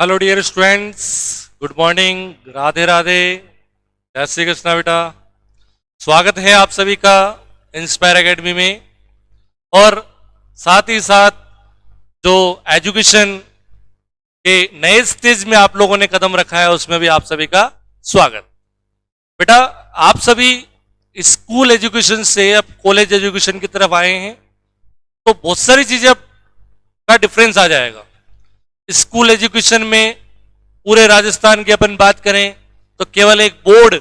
Hello dear students, good morning, Radhe Radhe, जय श्री कृष्णा बेटा। स्वागत है आप सभी का इंस्पायर एकेडमी में। और साथ ही साथ जो एजुकेशन के नए स्टेज में आप लोगों ने कदम रखा है उसमें भी आप सभी का स्वागत। बेटा, आप सभी स्कूल एजुकेशन से अब कॉलेज एजुकेशन की तरफ आए हैं, तो बहुत सारी चीजें अब का डिफरेंस आ जाएगा। स्कूल एजुकेशन में पूरे राजस्थान की अपन बात करें तो केवल एक बोर्ड,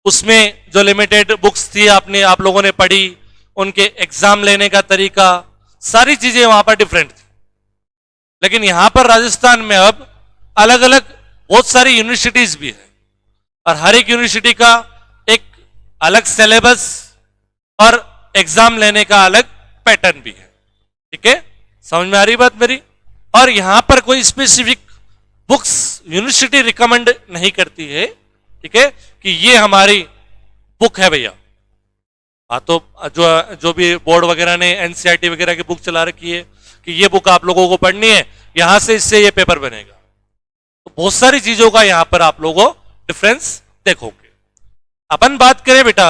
उसमें जो लिमिटेड बुक्स थी आप लोगों ने पढ़ी, उनके एग्जाम लेने का तरीका, सारी चीजें वहां पर डिफरेंट थी। लेकिन यहां पर राजस्थान में अब अलग अलग बहुत सारी यूनिवर्सिटीज भी है और हर एक यूनिवर्सिटी का एक अलग सिलेबस और एग्जाम लेने का अलग पैटर्न भी है। ठीक है, समझ में आ रही बात मेरी? और यहां पर कोई स्पेसिफिक बुक्स यूनिवर्सिटी रिकमेंड नहीं करती है, ठीक है, कि ये हमारी बुक है भैया। हाँ, तो जो भी बोर्ड वगैरह ने एनसीईआरटी वगैरह की बुक चला रखी है कि ये बुक आप लोगों को पढ़नी है, यहां से इससे ये पेपर बनेगा। तो बहुत सारी चीजों का यहां पर आप लोगों डिफरेंस देखोगे। अपन बात करें बेटा,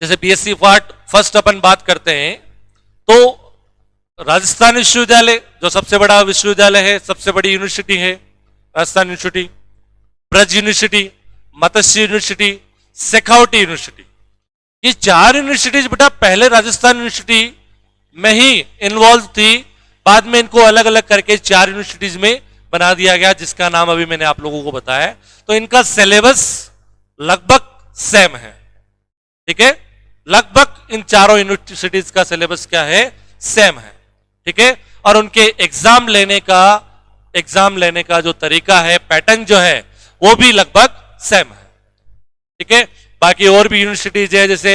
जैसे बीएससी पार्ट फर्स्ट अपन बात करते हैं तो राजस्थान विश्वविद्यालय जो सबसे बड़ा विश्वविद्यालय है, सबसे बड़ी यूनिवर्सिटी है राजस्थान यूनिवर्सिटी, ब्रज यूनिवर्सिटी, मत्स्य यूनिवर्सिटी, शेखावटी यूनिवर्सिटी, ये चार यूनिवर्सिटीज बेटा पहले राजस्थान यूनिवर्सिटी में ही इन्वॉल्व थी। बाद में इनको अलग अलग करके चार यूनिवर्सिटीज में बना दिया गया, जिसका नाम अभी मैंने आप लोगों को बताया। तो इनका सिलेबस लगभग सेम है। ठीक है, लगभग इन चारों यूनिवर्सिटीज का सिलेबस क्या है? सेम है। ठीक है, और उनके एग्जाम लेने का जो तरीका है, पैटर्न जो है, वो भी लगभग सेम है। ठीक है, बाकी और भी यूनिवर्सिटीज है, जैसे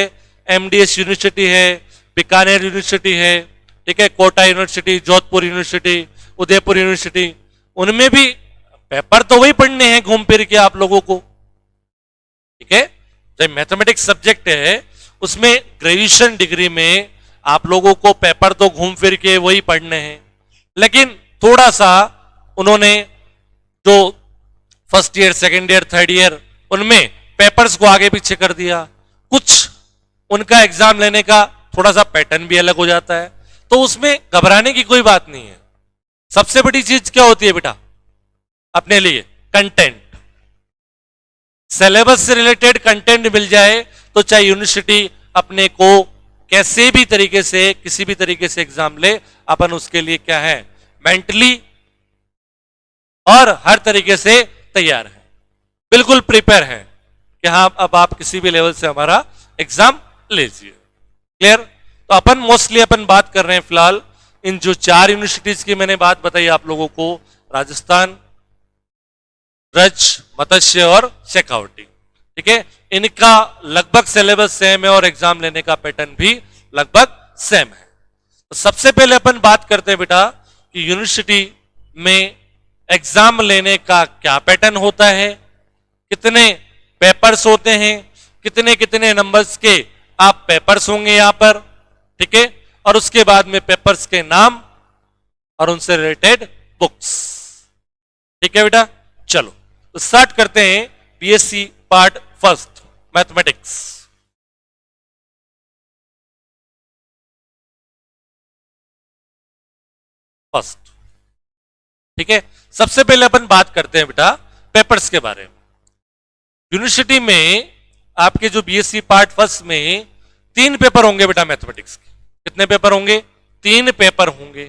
एमडीएस यूनिवर्सिटी है, बीकानेर यूनिवर्सिटी है, ठीक है, Kota university, Jodhpur university, Udaipur university, उनमें भी पेपर तो वही पढ़ने हैं घूम फिर के आप लोगों को। ठीक है, जो मैथमेटिक्स सब्जेक्ट है उसमें ग्रेजुएशन डिग्री में आप लोगों को पेपर तो घूम फिर के वही पढ़ने हैं, लेकिन थोड़ा सा उन्होंने जो first year, second year, third year, उनमें पेपर्स को आगे पीछे कर दिया। कुछ उनका एग्जाम लेने का थोड़ा सा पैटर्न भी अलग हो जाता है, तो उसमें घबराने की कोई बात नहीं है। सबसे बड़ी चीज क्या होती है बेटा अपने लिए? कंटेंट। सिलेबस से रिलेटेड कंटेंट मिल जाए तो चाहे यूनिवर्सिटी अपने को कैसे भी तरीके से, किसी भी तरीके से एग्जाम ले, अपन उसके लिए क्या है, मेंटली और हर तरीके से तैयार है, बिल्कुल प्रिपेयर है कि हाँ अब आप किसी भी लेवल से हमारा एग्जाम लीजिए। क्लियर? तो अपन मोस्टली अपन बात कर रहे हैं फिलहाल इन जो चार यूनिवर्सिटीज की मैंने बात बताई आप लोगों को, राजस्थान, ब्रज, मत्स्य और शेखावटी। ठीक है, इनका लगभग सिलेबस सेम है और एग्जाम लेने का पैटर्न भी लगभग सेम है। तो सबसे पहले अपन बात करते हैं बेटा कि यूनिवर्सिटी में एग्जाम लेने का क्या पैटर्न होता है, कितने पेपर्स होते हैं, कितने कितने नंबर्स के आप पेपर्स होंगे यहां पर। ठीक है, और उसके बाद में पेपर्स के नाम और उनसे रिलेटेड बुक्स। ठीक है बेटा, चलो तो स्टार्ट करते हैं BSc part first, mathematics. First, ठीक है, सबसे पहले अपन बात करते हैं बेटा पेपर्स के बारे में। यूनिवर्सिटी में आपके जो बीएससी पार्ट फर्स्ट में 3 पेपर होंगे बेटा मैथमेटिक्स के। कितने पेपर होंगे? 3 पेपर होंगे।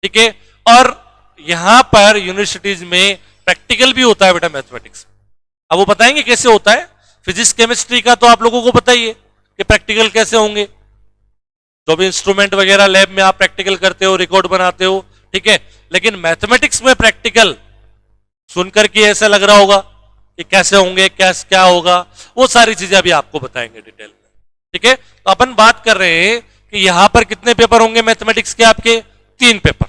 ठीक है, और यहां पर यूनिवर्सिटीज में प्रैक्टिकल भी होता है बेटा मैथमेटिक्स। अब वो बताएंगे कैसे होता है। फिजिक्स केमिस्ट्री का तो आप लोगों को पता ही है कि प्रैक्टिकल कैसे होंगे। जो भी इंस्ट्रूमेंट वगैरह लैब में आप प्रैक्टिकल करते हो, रिकॉर्ड बनाते हो, ठीक है, लेकिन मैथमेटिक्स में प्रैक्टिकल सुनकर के ऐसा लग रहा होगा कि कैसे होंगे, क्या होगा, वो सारी चीजें अभी आपको बताएंगे डिटेल में। ठीक है, तो अपन बात कर रहे हैं कि यहां पर कितने पेपर होंगे मैथमेटिक्स के? आपके 3 पेपर।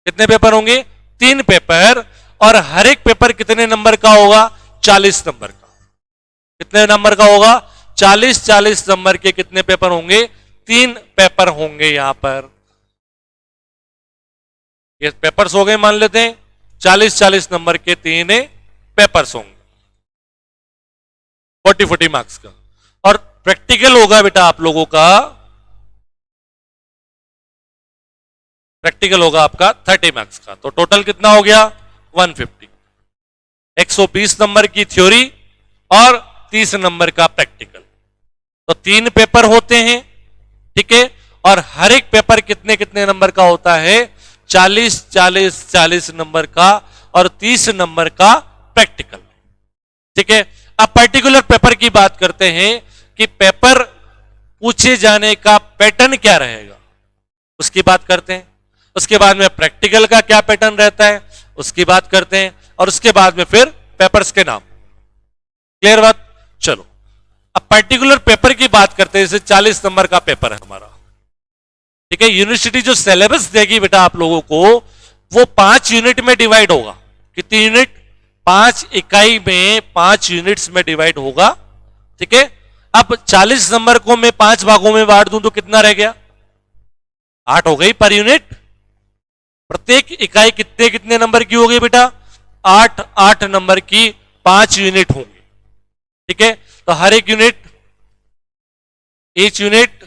कितने पेपर होंगे? 3 पेपर। और हर एक पेपर कितने नंबर का होगा? 40 नंबर का। कितने नंबर का होगा? 40 नंबर के कितने पेपर होंगे? 3 पेपर होंगे यहां पर। ये पेपर्स हो गए, मान लेते हैं 40-40 नंबर के 3 पेपर्स होंगे, 40-40 मार्क्स का। और प्रैक्टिकल होगा बेटा आप लोगों का, प्रैक्टिकल होगा आपका 30 मार्क्स का। तो टोटल कितना हो गया 150। 120 नंबर की थ्योरी और 30 नंबर का प्रैक्टिकल। तो 3 पेपर होते हैं, ठीक है। और हर एक पेपर कितने कितने नंबर का होता है, 40-40-40 नंबर का और 30 नंबर का प्रैक्टिकल, ठीक है। अब पर्टिकुलर पेपर की बात करते हैं कि पेपर पूछे जाने का पैटर्न क्या रहेगा, उसकी बात करते हैं। उसके बाद में प्रैक्टिकल का क्या पैटर्न रहता है उसकी बात करते हैं, और उसके बाद में फिर पेपर्स के नाम। क्लियर बात? चलो अब पर्टिकुलर पेपर की बात करते हैं। जैसे 40 नंबर का पेपर है हमारा, ठीक है। यूनिवर्सिटी जो सिलेबस देगी बेटा आप लोगों को, वो 5 यूनिट में डिवाइड होगा। कितनी यूनिट? 5 इकाई में 5 यूनिट्स में डिवाइड होगा, ठीक है। अब 40 नंबर को मैं 5 भागों में बांट दूं तो कितना रह गया? 8 हो गई पर यूनिट। प्रत्येक इकाई कितने कितने नंबर की होगी बेटा? 8-8 नंबर की 5 यूनिट होंगी, ठीक है। तो हर एक unit, each unit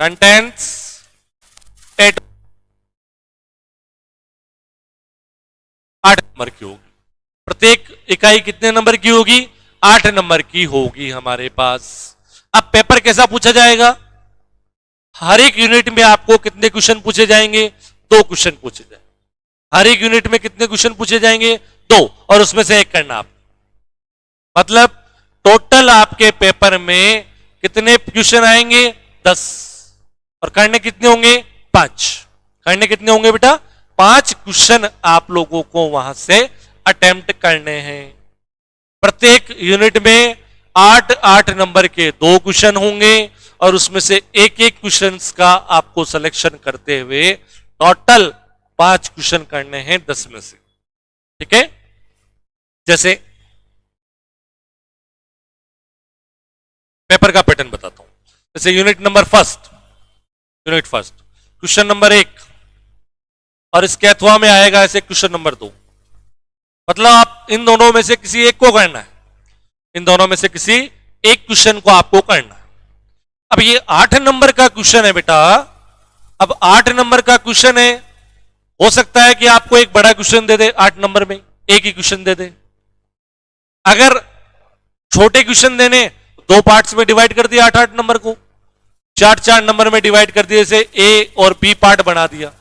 contents 8 number की होगी। प्रत्येक इकाई कितने नंबर की होगी? 8 नंबर की होगी हमारे पास। अब पेपर कैसा पूछा जाएगा? हर एक यूनिट में आपको कितने क्वेश्चन पूछे जाएंगे? 2 क्वेश्चन पूछे जाएंगे। हर एक यूनिट में कितने क्वेश्चन पूछे जाएंगे? 2, और उसमें से एक करना आप। मतलब टोटल आपके पेपर में कितने क्वेश्चन आएंगे? 10, और करने कितने होंगे? 5। करने कितने होंगे बेटा? 5 क्वेश्चन आप लोगों को वहां से अटेम्प्ट करने हैं। प्रत्येक यूनिट में 8-8 नंबर के 2 क्वेश्चन होंगे, और उसमें से एक एक क्वेश्चन का आपको सिलेक्शन करते हुए टोटल 5 क्वेश्चन करने हैं 10 में से, ठीक है। जैसे पेपर का पैटर्न बताता हूं। जैसे unit number first, question number 1, और इसके अथवा में आएगा ऐसे क्वेश्चन नंबर 2। मतलब आप इन दोनों में से किसी एक को करना है, इन दोनों में से किसी एक क्वेश्चन को आपको करना है। अब ये 8 नंबर का क्वेश्चन है बेटा। अब 8 नंबर का क्वेश्चन है, हो सकता है कि आपको एक बड़ा क्वेश्चन दे दे, 8 नंबर में एक ही क्वेश्चन दे दे। अगर छोटे क्वेश्चन देने, 2 पार्ट्स में डिवाइड कर दिया 8-8 नंबर को, 4-4 नंबर में डिवाइड कर दिया, जैसे ए और बी पार्ट बना दिया।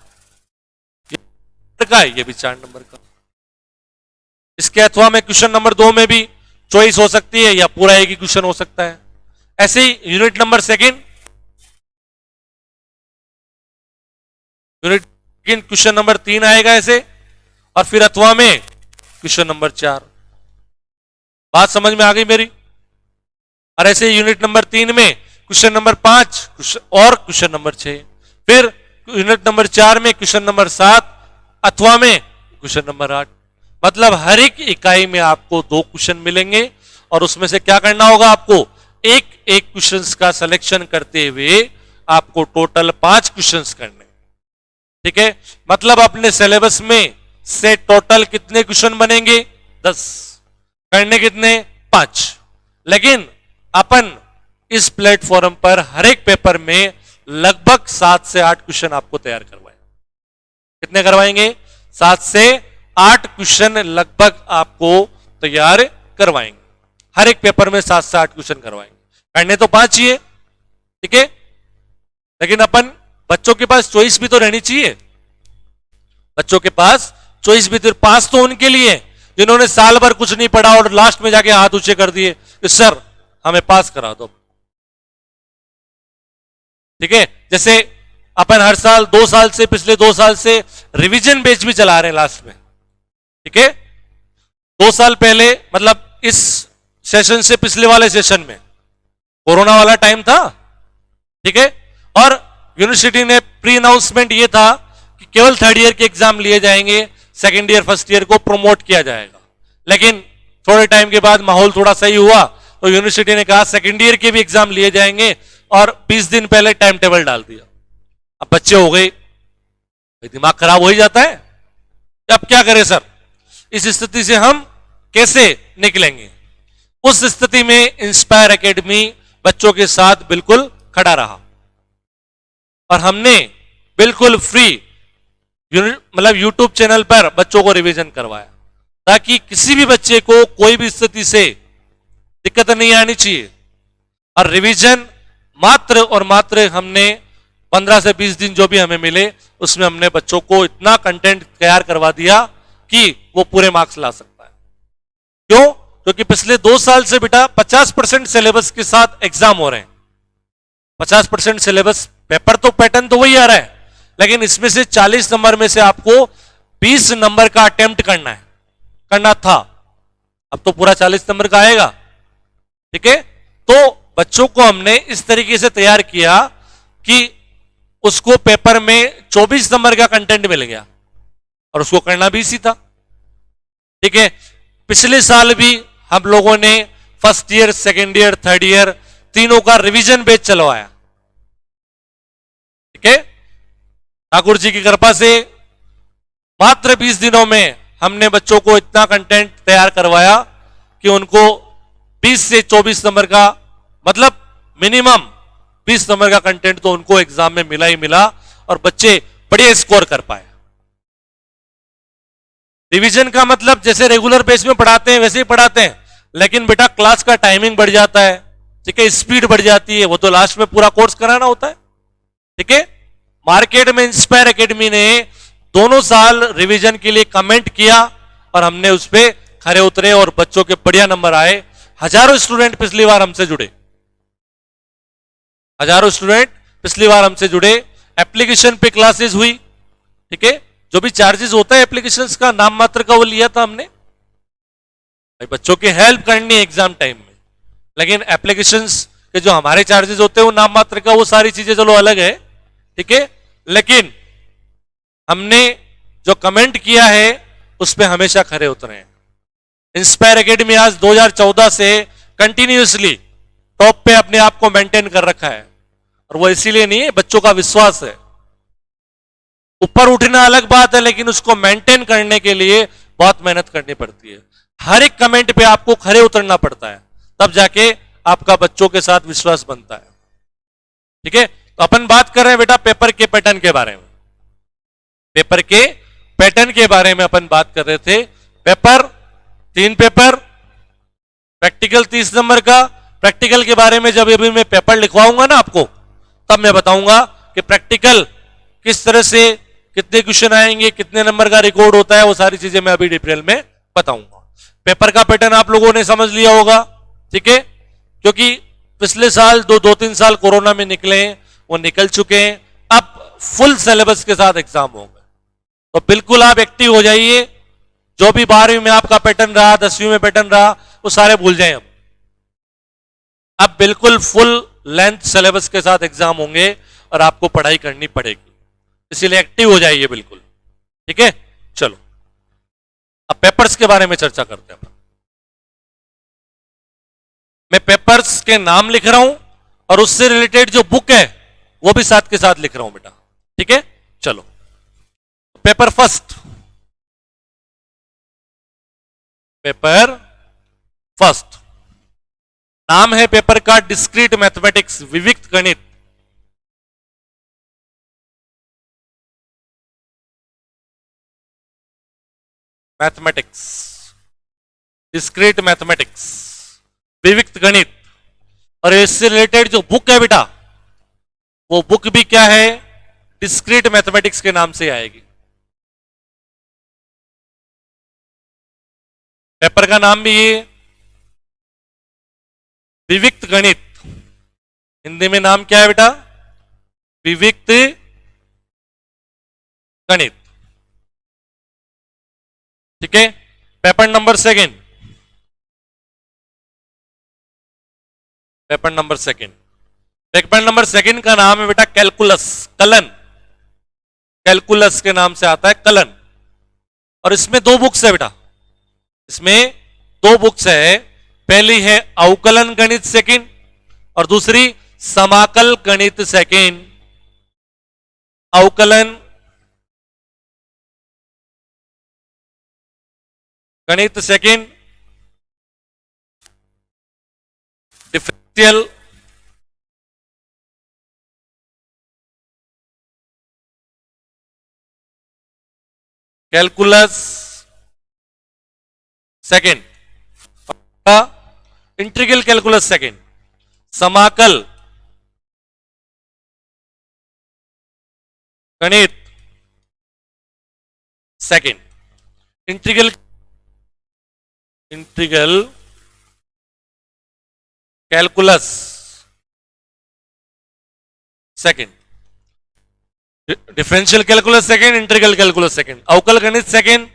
का है, ये भी 4 नंबर का। इसके अथवा में क्वेश्चन नंबर 2 में भी चॉइस हो सकती है, या पूरा एक ही क्वेश्चन हो सकता है। ऐसे ही unit number second, question number 3 आएगा ऐसे, और फिर अथवा में क्वेश्चन नंबर 4। बात समझ में आ गई मेरी? और ऐसे यूनिट नंबर 3 में क्वेश्चन नंबर 5 और क्वेश्चन नंबर 6, फिर यूनिट नंबर 4 में क्वेश्चन नंबर 7, अथवा में क्वेश्चन नंबर 8। मतलब हर एक इकाई में आपको 2 क्वेश्चन मिलेंगे, और उसमें से क्या करना होगा आपको? एक एक क्वेश्चंस का सिलेक्शन करते हुए आपको टोटल 5 क्वेश्चंस करने, ठीक है। मतलब अपने सिलेबस में से टोटल कितने क्वेश्चन बनेंगे? 10। करने कितने? 5। लेकिन अपन इस प्लेटफॉर्म पर हर एक पेपर में लगभग 7 से 8 क्वेश्चन आपको तैयार करवाएं। कितने करवाएंगे? 7 से 8 क्वेश्चन लगभग आपको तैयार करवाएंगे। हर एक पेपर में 7 से 8 क्वेश्चन करवाएंगे। करने तो 5 ही है, ठीक है। लेकिन अपन बच्चों के पास चॉइस भी तो रहनी चाहिए। बच्चों के पास चॉइस भी तो, पास तो उनके लिए जिन्होंने साल भर कुछ नहीं पढ़ा और लास्ट में जाके हाथ ऊंचे कर दिए कि सर हमें पास करा दो, ठीक है। जैसे अपन हर साल 2 साल से, पिछले 2 साल से रिवीजन बेच भी चला रहे हैं लास्ट में, ठीक है। 2 साल पहले, मतलब इस सेशन से पिछले वाले सेशन में कोरोना वाला टाइम था, ठीक है। और यूनिवर्सिटी ने प्री अनाउंसमेंट ये था कि केवल 3rd ईयर के एग्जाम लिए जाएंगे, 2nd ईयर 1st ईयर को प्रमोट किया जाएगा। लेकिन थोड़े टाइम के बाद माहौल थोड़ा सही हुआ, तो यूनिवर्सिटी ने कहा 2nd ईयर के भी एग्जाम लिए जाएंगे, और 20 दिन पहले टाइम टेबल डाल दिया। अब बच्चे हो गए दिमाग खराब हो ही जाता है। अब क्या करें सर, इस स्थिति से हम कैसे निकलेंगे? उस स्थिति में इंस्पायर एकेडमी बच्चों के साथ बिल्कुल खड़ा रहा और हमने बिल्कुल फ्री मतलब यूट्यूब चैनल पर बच्चों को रिवीजन करवाया, ताकि किसी भी बच्चे को कोई भी स्थिति से दिक्कत नहीं आनी चाहिए। और रिवीजन मात्र और मात्र हमने 15 से 20 दिन जो भी हमें मिले, उसमें हमने बच्चों को इतना कंटेंट तैयार करवा दिया कि वो पूरे मार्क्स ला सकता है। क्यों? क्योंकि पिछले 2 साल से बेटा 50% सिलेबस के साथ एग्जाम हो रहे हैं। 50% सिलेबस पेपर तो पैटर्न तो वही आ रहा है, लेकिन इसमें से 40 नंबर में से आपको 20 नंबर का अटेम्प्ट करना था। अब तो पूरा 40 नंबर का आएगा। ठीक है, तो बच्चों को हमने इस तरीके से तैयार किया कि उसको पेपर में 24 नंबर का कंटेंट मिल गया और उसको करना भी इसी था। ठीक है, पिछले साल भी हम लोगों ने first year, second year, third year तीनों का रिवीजन बैच चलवाया। ठीक है, ठाकुर जी की कृपा से मात्र 20 दिनों में हमने बच्चों को इतना कंटेंट तैयार करवाया कि उनको 20 से 24 नंबर का मतलब मिनिमम 20 नंबर का कंटेंट तो उनको एग्जाम में मिला ही मिला और बच्चे बढ़िया स्कोर कर पाए। रिवीजन का मतलब जैसे रेगुलर बेस में पढ़ाते हैं वैसे ही पढ़ाते हैं, लेकिन बेटा क्लास का टाइमिंग बढ़ जाता है। ठीक है, स्पीड बढ़ जाती है, वो तो लास्ट में पूरा कोर्स कराना होता है। ठीक है, मार्केट में इंस्पायर एकेडमी ने दोनों साल रिवीजन के लिए कमेंट किया और हमने उस पर खरे उतरे और बच्चों के बढ़िया नंबर आए। हजारों स्टूडेंट पिछली बार हमसे जुड़े, हजारों स्टूडेंट पिछली बार हमसे जुड़े। एप्लीकेशन पे क्लासेस हुई। ठीक है, जो भी चार्जेस होता है एप्लीकेशंस का नाम मात्र का वो लिया था हमने, भाई बच्चों की हेल्प करनी है एग्जाम टाइम में, लेकिन एप्लीकेशंस के जो हमारे चार्जेस होते हैं वो नाम मात्र का, वो सारी चीजें चलो अलग है। ठीक है, लेकिन हमने जो कमेंट किया है उस पर हमेशा खरे उतरे हैं। इंस्पायर एकेडमी आज 2014 से कंटिन्यूअसली टॉप पे अपने आप को मेंटेन कर रखा है, और वो इसीलिए नहीं है, बच्चों का विश्वास है। ऊपर उठना अलग बात है, लेकिन उसको मेंटेन करने के लिए बहुत मेहनत करनी पड़ती है। हर एक कमेंट पे आपको खरे उतरना पड़ता है, तब जाके आपका बच्चों के साथ विश्वास बनता है। ठीक है, तो अपन बात कर रहे हैं बेटा पेपर के पैटर्न के बारे में। पेपर के पैटर्न के बारे में अपन बात कर रहे थे। पेपर 3 पेपर, प्रैक्टिकल 30 नंबर का। प्रैक्टिकल के बारे में जब अभी मैं पेपर लिखवाऊंगा ना आपको, तब मैं बताऊंगा कि प्रैक्टिकल किस तरह से कितने क्वेश्चन आएंगे, कितने नंबर का रिकॉर्ड होता है, वो सारी चीजें मैं अभी डिटेल में बताऊंगा। पेपर का पैटर्न आप लोगों ने समझ लिया होगा। ठीक है, क्योंकि पिछले साल 2-3 साल कोरोना में निकले हैं, वो निकल चुके हैं। अब फुल सिलेबस के साथ एग्जाम होंगे, तो बिल्कुल आप एक्टिव हो जाइए। जो भी 12वीं में आपका पैटर्न रहा, 10वीं में पैटर्न रहा, वो सारे भूल जाएं। अब बिल्कुल फुल लेंथ सिलेबस के साथ एग्जाम होंगे और आपको पढ़ाई करनी पड़ेगी, इसीलिए एक्टिव हो जाइए बिल्कुल। ठीक है, चलो अब पेपर्स के बारे में चर्चा करते हैं। मैं पेपर्स के नाम लिख रहा हूं और उससे रिलेटेड जो बुक है वो भी साथ के साथ लिख रहा हूं बेटा। ठीक है, चलो पेपर फर्स्ट। पेपर फर्स्ट नाम है पेपर का डिस्क्रीट मैथमेटिक्स, विविक्त गणित। मैथमेटिक्स, डिस्क्रीट मैथमेटिक्स, विविक्त गणित। और इससे रिलेटेड जो बुक है बेटा, वो बुक भी क्या है, डिस्क्रीट मैथमेटिक्स के नाम से आएगी। पेपर का नाम भी ये विविक्त गणित। हिंदी में नाम क्या है बेटा, विविक्त गणित। ठीक है, paper number second. Paper number second, paper number second का नाम है बेटा कैलकुलस, कलन। कैलकुलस के नाम से आता है कलन। और इसमें 2 बुक्स है बेटा, इसमें 2 बुक्स है। पहली है अवकलन गणित सेकंड और दूसरी समाकल गणित सेकंड। अवकलन गणित second, differential calculus second, integral calculus second, समाकल गणित second, integral calculus second, differential calculus second, integral calculus second, अवकल गणित सेकंड,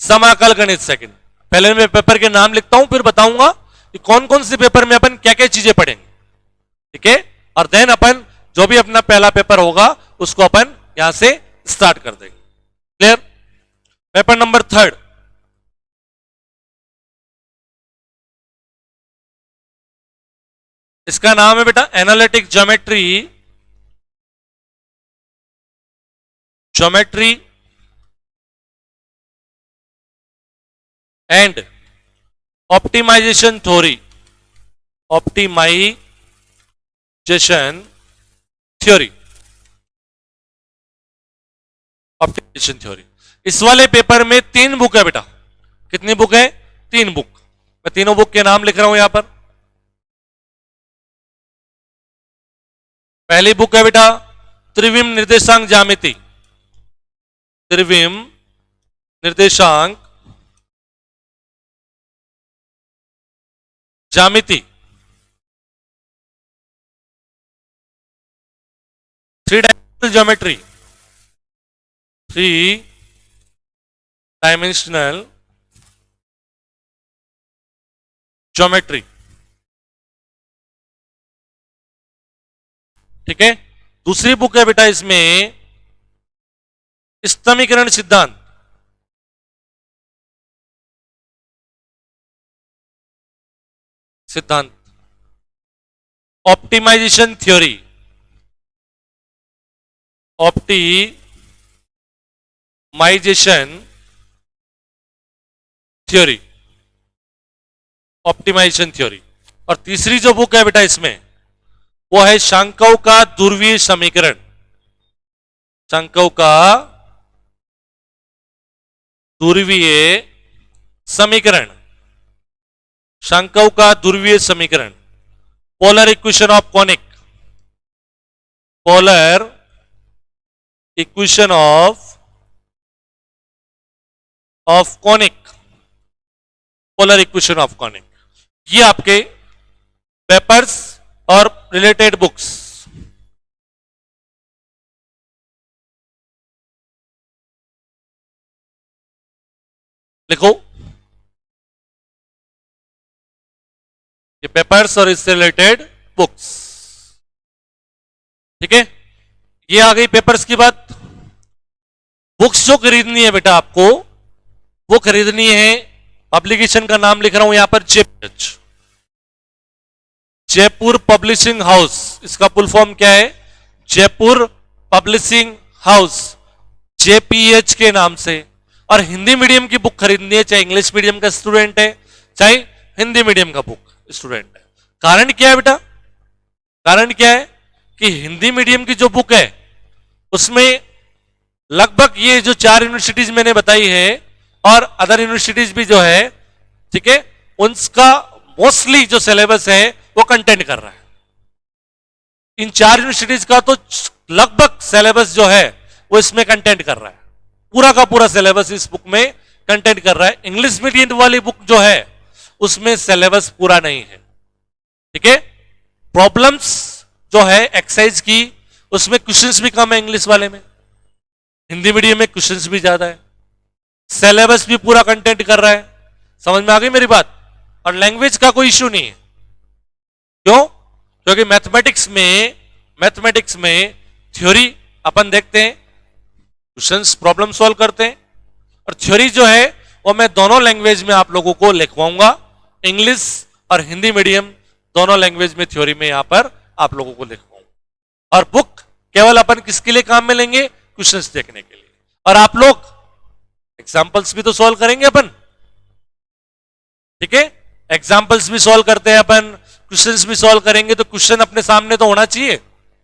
समाकल गणित सेकंड। पहले मैं पेपर के नाम लिखता हूं, फिर बताऊंगा कि कौन कौन से पेपर में अपन क्या क्या चीजें पढ़ेंगे, ठीक है। और देन अपन जो भी अपना पहला पेपर होगा उसको अपन यहां से स्टार्ट कर देंगे। क्लियर? पेपर नंबर थर्ड, इसका नाम है बेटा analytic geometry, geometry and optimization theory, optimization theory, optimization theory. इस वाले पेपर में 3 बुक है बेटा। कितनी बुक है? 3 बुक। मैं तीनों बुक के नाम लिख रहा हूं यहां पर। पहली बुक है बेटा त्रिविम निर्देशांक ज्यामिति, त्रिविम निर्देशांक ज्यामिति, 3 डायमेंशनल ज्योमेट्री, 3 डायमेंशनल ज्योमेट्री, ठीक है। दूसरी बुक है बेटा इसमें समीकरण सिद्धांत, optimization theory, optimization theory, optimization theory. और तीसरी जो बुक है बेटा इसमें वो है शांकव का ध्रुवीय समीकरण, शांकव का ध्रुवीय समीकरण, शांकव का ध्रुवीय समीकरण, polar equation of conic, polar equation of conic, polar equation of conic. ये आपके पेपर्स और रिलेटेड बुक्स। लिखो ये पेपर्स और इससे रिलेटेड बुक्स, ठीक है। ये आ गई पेपर्स की बात। बुक्स जो खरीदनी है बेटा आपको, वो खरीदनी है, पब्लिकेशन का नाम लिख रहा हूं यहां पर जयपुर पब्लिशिंग हाउस। इसका फुल फॉर्म क्या है? जयपुर पब्लिशिंग हाउस, जेपीएच के नाम से। और हिंदी मीडियम की बुक खरीदनी है, चाहे इंग्लिश मीडियम का स्टूडेंट है चाहे हिंदी मीडियम का बुक स्टूडेंट है। कारण क्या है बेटा? कारण क्या है कि हिंदी मीडियम की जो बुक है उसमें लगभग ये जो 4 यूनिवर्सिटीज मैंने बताई है और अदर यूनिवर्सिटीज भी जो है, ठीक है, उनका मोस्टली जो सिलेबस है वो कंटेंट कर रहा है। इन 4 यूनिवर्सिटीज का तो लगभग सिलेबस जो है वो इसमें कंटेंट कर रहा है, पूरा का पूरा सिलेबस इस बुक में कंटेंट कर रहा है। इंग्लिश मीडियम वाली बुक जो है उसमें सिलेबस पूरा नहीं है, ठीक है। प्रॉब्लम्स जो है एक्सरसाइज की उसमें क्वेश्चंस भी कम है इंग्लिश वाले में, हिंदी मीडियम में क्वेश्चंस भी ज्यादा है, सिलेबस भी पूरा कंटेंट कर रहा है। समझ में आ गई मेरी बात? और लैंग्वेज का कोई इश्यू नहीं है। क्यों? क्योंकि मैथमेटिक्स में थ्योरी अपन देखते हैं, क्वेश्चंस प्रॉब्लम सॉल्व करते हैं, और थ्योरी जो है वो मैं दोनों लैंग्वेज में आप लोगों को लिखवाऊंगा, इंग्लिश और हिंदी मीडियम दोनों लैंग्वेज में थ्योरी में यहां पर आप लोगों को लिखवाऊंगा। और बुक केवल अपन किसके लिए काम में लेंगे? क्वेश्चंस देखने के लिए। और आप लोग एग्जाम्पल्स भी तो सॉल्व करेंगे अपन, ठीक है, एग्जाम्पल्स भी सॉल्व करते हैं अपन, क्वेश्चंस भी सॉल्व करेंगे, तो क्वेश्चन अपने सामने तो होना चाहिए,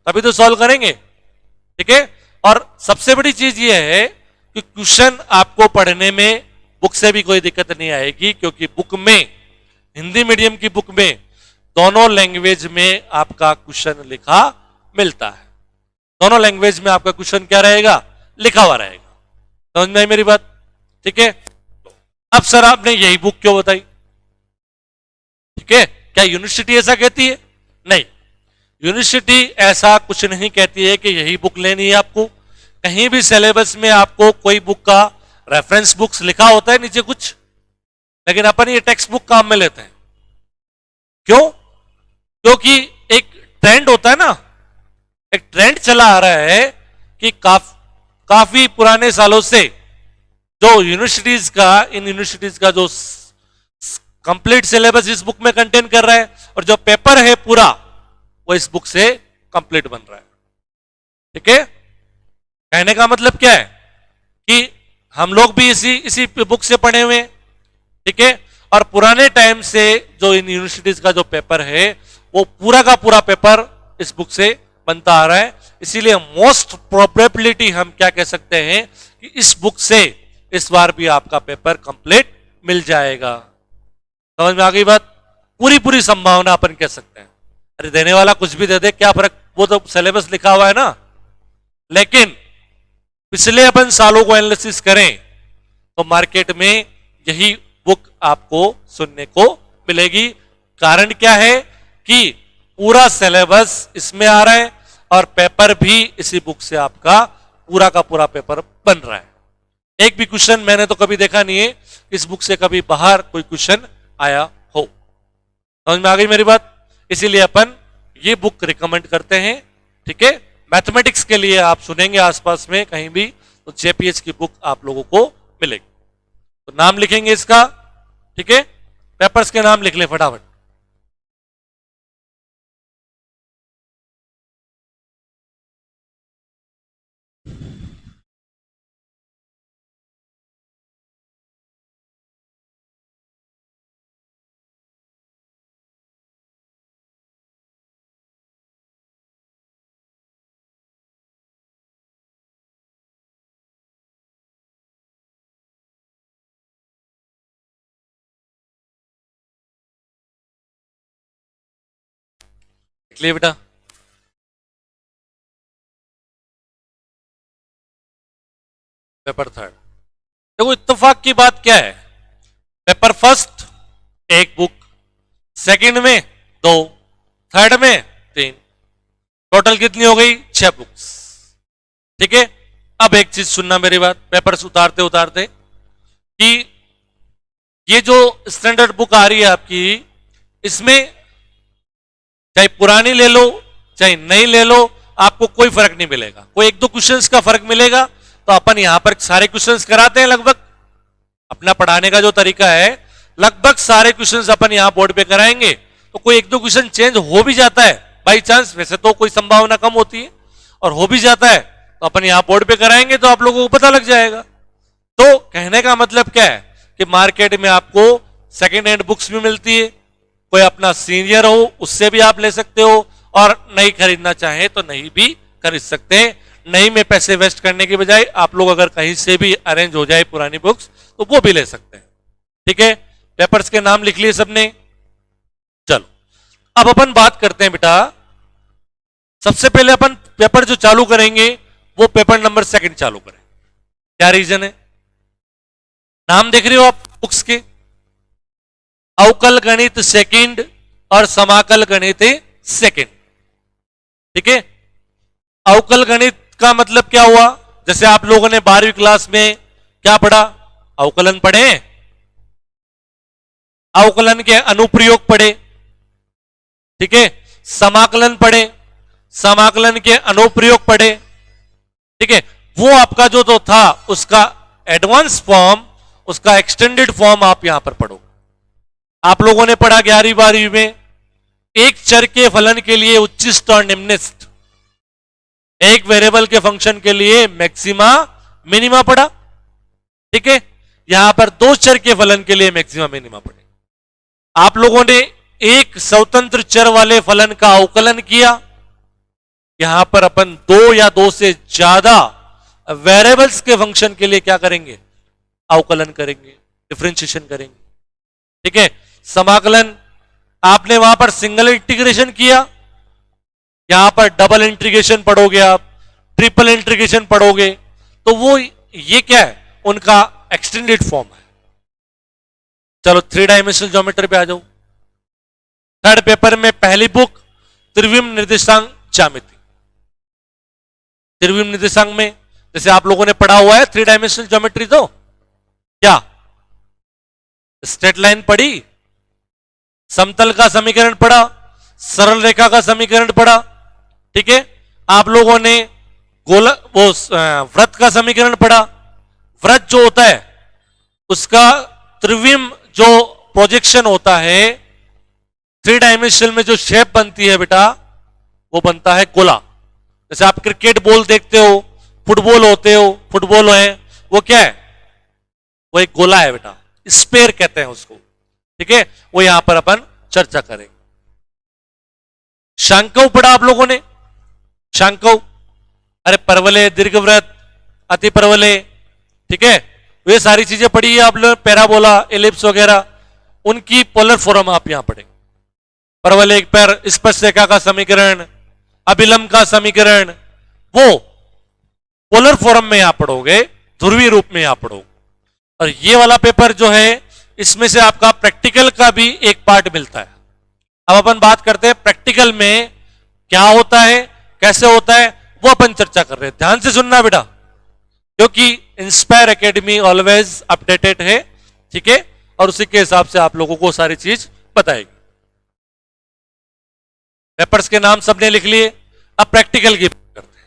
तभी तो सॉल्व करेंगे। ठीक है, और सबसे बड़ी चीज ये है कि क्वेश्चन आपको पढ़ने में बुक से भी कोई दिक्कत नहीं आएगी, क्योंकि बुक में, हिंदी मीडियम की बुक में दोनों लैंग्वेज में आपका क्वेश्चन लिखा मिलता है। दोनों लैंग्वेज में आपका क्वेश्चन क्या रहेगा, लिखा हुआ रहेगा। समझ में आई मेरी बात? ठीक है, अब सर आपने यही बुक क्यों बताई? ठीक है, क्या यूनिवर्सिटी ऐसा कहती है? नहीं, यूनिवर्सिटी ऐसा कुछ नहीं कहती है कि यही बुक लेनी है आपको। कहीं भी सिलेबस में आपको कोई बुक का रेफरेंस बुक्स लिखा होता है नीचे कुछ, लेकिन अपन ये टेक्स्ट बुक काम में लेते हैं। क्यों? क्योंकि एक ट्रेंड होता है ना, एक ट्रेंड चला आ रहा है कि काफी पुराने सालों से जो यूनिवर्सिटीज का, इन यूनिवर्सिटीज का जो कंप्लीट सिलेबस इस बुक में कंटेन कर रहा है, और जो पेपर है पूरा वो इस बुक से कंप्लीट बन रहा है। ठीक है, कहने का मतलब क्या है कि हम लोग भी इसी बुक से पढ़े हुए हैं। ठीक है, और पुराने टाइम से जो इन यूनिवर्सिटीज का जो पेपर है वो पूरा का पूरा पेपर इस बुक से बनता आ रहा है। इसीलिए मोस्ट प्रोबेबिलिटी हम क्या कह सकते हैं कि इस बुक से इस बार भी आपका पेपर कंप्लीट मिल जाएगा। समझ में आ गई बात? पूरी पूरी संभावना अपन कह सकते हैं। अरे देने वाला कुछ भी दे दे, क्या फर्क, वो तो सिलेबस लिखा हुआ है ना। लेकिन पिछले अपन सालों को एनालिसिस करें तो मार्केट में यही बुक आपको सुनने को मिलेगी। कारण क्या है कि पूरा सिलेबस इसमें आ रहा है और पेपर भी इसी बुक से आपका पूरा का पूरा पेपर बन रहा है। एक भी क्वेश्चन मैंने तो कभी देखा नहीं है इस बुक से कभी बाहर कोई क्वेश्चन आया हो। समझ में आ गई मेरी बात? इसीलिए अपन ये बुक रिकमेंड करते हैं। ठीक है, मैथमेटिक्स के लिए आप सुनेंगे आसपास में कहीं भी तो जेपीएच की बुक आप लोगों को मिलेगी। तो नाम लिखेंगे इसका। ठीक है, पेपर्स के नाम लिख ले फटाफट। लिख लिए बेटा। पेपर थर्ड, देखो इत्तेफाक की बात क्या है, पेपर फर्स्ट एक बुक, सेकंड में दो, थर्ड में तीन, टोटल कितनी हो गई? 6 बुक्स। ठीक है, अब एक चीज सुनना मेरी बात, पेपर्स उतारते उतारते कि ये जो स्टैंडर्ड बुक आ रही है आपकी, इसमें चाहे पुरानी ले लो चाहे नई ले लो, आपको कोई फर्क नहीं मिलेगा। कोई एक दो क्वेश्चंस का फर्क मिलेगा। तो अपन यहां पर सारे क्वेश्चंस कराते हैं लगभग, अपना पढ़ाने का जो तरीका है लगभग सारे क्वेश्चंस अपन यहां बोर्ड पे कराएंगे। तो कोई एक दो क्वेश्चन चेंज हो भी जाता है बाई चांस, वैसे तो कोई संभावना कम होती है, और हो भी जाता है तो अपन यहां बोर्ड पे कराएंगे तो आप लोगों को पता लग जाएगा। तो कहने का मतलब क्या है कि मार्केट में आपको सेकेंड हैंड बुक्स भी मिलती है, कोई अपना सीनियर हो उससे भी आप ले सकते हो, और नई खरीदना चाहे तो नई भी खरीद सकते हैं। नई में पैसे वेस्ट करने के बजाय आप लोग अगर कहीं से भी अरेंज हो जाए पुरानी बुक्स तो वो भी ले सकते हैं। ठीक है, पेपर्स के नाम लिख लिए सबने। चलो अब अपन बात करते हैं बेटा, सबसे पहले अपन पेपर जो चालू करेंगे वो पेपर नंबर 2 चालू करें। क्या रीजन है? नाम देख रहे हो आप बुक्स के, अवकल गणित सेकंड और समाकल गणित सेकंड। ठीक है, अवकल गणित का मतलब क्या हुआ? जैसे आप लोगों ने 12वीं क्लास में क्या पढ़ा? अवकलन पढ़े, अवकलन के अनुप्रयोग पढ़े। ठीक है, समाकलन पढ़े, समाकलन के अनुप्रयोग पढ़े। ठीक है, वो आपका जो तो था उसका एडवांस फॉर्म, उसका एक्सटेंडेड फॉर्म आप यहां पर पढ़ो। आप लोगों ने पढ़ा 11वीं 12वीं में एक चर के फलन के लिए उच्चिष्ट और निम्निष्ट, एक वेरिएबल के फंक्शन के लिए मैक्सिमा मिनिमा पढ़ा। ठीक है, यहां पर 2 चर के फलन के लिए मैक्सिमा मिनिमा पढ़े। आप लोगों ने एक स्वतंत्र चर वाले फलन का अवकलन किया, यहां पर अपन दो या दो से ज्यादा वेरिएबल्स के फंक्शन के लिए क्या करेंगे, अवकलन करेंगे, डिफरेंशिएशन करेंगे। ठीक है, समाकलन आपने वहां पर सिंगल इंटीग्रेशन किया, यहां पर डबल इंटीग्रेशन पढ़ोगे आप, ट्रिपल इंटीग्रेशन पढ़ोगे, तो वो ये क्या है, उनका एक्सटेंडेड फॉर्म है। चलो थ्री डायमेंशनल ज्योमेट्री पे आ जाओ। थर्ड पेपर में पहली बुक त्रिविम निर्देशांक ज्यामिति। त्रिविम निर्देशांक में जैसे आप लोगों ने पढ़ा हुआ है थ्री डायमेंशनल ज्योमेट्री, तो क्या स्ट्रेट लाइन पढ़ी, समतल का समीकरण पढ़ा, सरल रेखा का समीकरण पढ़ा। ठीक है, आप लोगों ने गोला वो वृत्त का समीकरण पढ़ा। वृत्त जो होता है उसका त्रिविम जो प्रोजेक्शन होता है, थ्री डायमेंशन में जो शेप बनती है बेटा, वो बनता है गोला। जैसे आप क्रिकेट बॉल देखते हो, फुटबॉल होते हो, फुटबॉल है, वो क्या है, वो एक गोला है बेटा, स्पेयर कहते हैं उसको। ठीक है, वो यहां पर अपन चर्चा करेंगे। शांकव पढ़ा आप लोगों ने, शांकव, अरे परवलय, दीर्घवृत्त, अति परवलय। ठीक है, वे सारी चीजें पढ़ी है आप लोग, पैराबोला, एलिप्स वगैरह, उनकी पोलर फॉर्म आप यहां पढ़ेंगे। परवलय पर स्पर्श रेखा का समीकरण, अभिलंब का समीकरण, वो पोलर फॉर्म में यहां पढ़ोगे, ध्रुवीय रूप में यहां पढ़ोगे। और ये वाला पेपर जो है, इसमें से आपका प्रैक्टिकल का भी एक पार्ट मिलता है। अब अपन बात करते हैं प्रैक्टिकल में क्या होता है, कैसे होता है, वो अपन चर्चा कर रहे हैं। ध्यान से सुनना बेटा, क्योंकि इंस्पायर एकेडमी ऑलवेज अपडेटेड है। ठीक है, और उसी के हिसाब से आप लोगों को सारी चीज बताएगी। पेपर्स के नाम सबने लिख लिए, अब प्रैक्टिकल की बात करते हैं।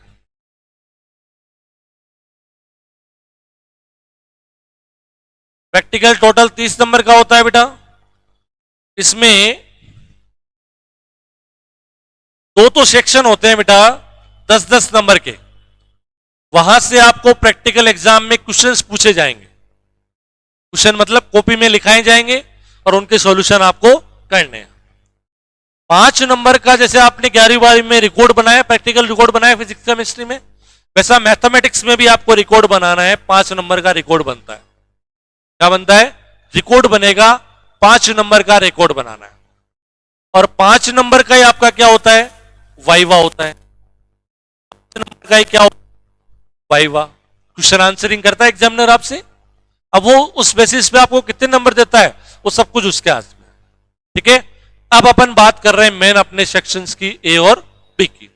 प्रैक्टिकल टोटल 30 नंबर का होता है बेटा। इसमें दो तो सेक्शन होते हैं बेटा 10-10 नंबर के, वहां से आपको प्रैक्टिकल एग्जाम में क्वेश्चंस पूछे जाएंगे। क्वेश्चन मतलब कॉपी में लिखाए जाएंगे और उनके सॉल्यूशन आपको करने हैं। 5 नंबर का जैसे आपने 11वीं में रिकॉर्ड बनाया, प्रैक्टिकल रिकॉर्ड बनाया फिजिक्स केमिस्ट्री में, वैसा मैथमेटिक्स में भी आपको रिकॉर्ड बनाना है। 5 नंबर का रिकॉर्ड बनता है। क्या बनता है, रिकॉर्ड बनेगा, 5 नंबर का रिकॉर्ड बनाना है। और 5 नंबर का ही आपका क्या होता है, वाइवा होता है। 5 नंबर का ही क्या होता है, वाइवा। क्वेश्चन आंसरिंग करता है एग्जामिनर आपसे। अब वो उस बेसिस पे आपको कितने नंबर देता है, वो सब कुछ उसके हाथ में। ठीक है, अब अपन बात कर रहे हैं मेन अपने सेक्शंस की, ए और बी की।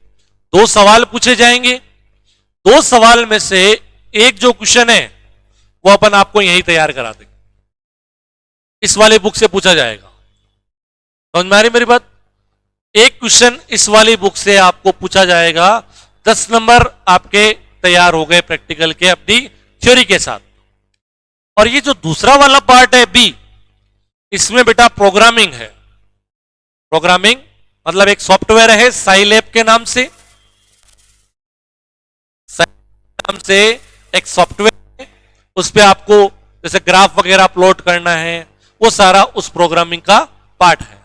2 सवाल पूछे जाएंगे। 2 सवाल में से एक जो क्वेश्चन है वो अपन आपको यहीं तैयार करा देंगे, इस वाले बुक से पूछा जाएगा। समझ में आ रही मेरी बात? एक क्वेश्चन इस वाली बुक से आपको पूछा जाएगा। 10 नंबर आपके तैयार हो गए प्रैक्टिकल के अपनी थ्योरी के साथ। और ये जो दूसरा वाला पार्ट है बी, इसमें बेटा प्रोग्रामिंग है। प्रोग्रामिंग मतलब एक सॉफ्टवेयर है साइलैब के नाम से, एक सॉफ्टवेयर है, उस पे आपको जैसे ग्राफ वगैरह प्लॉट करना है, वो सारा उस प्रोग्रामिंग का पार्ट है।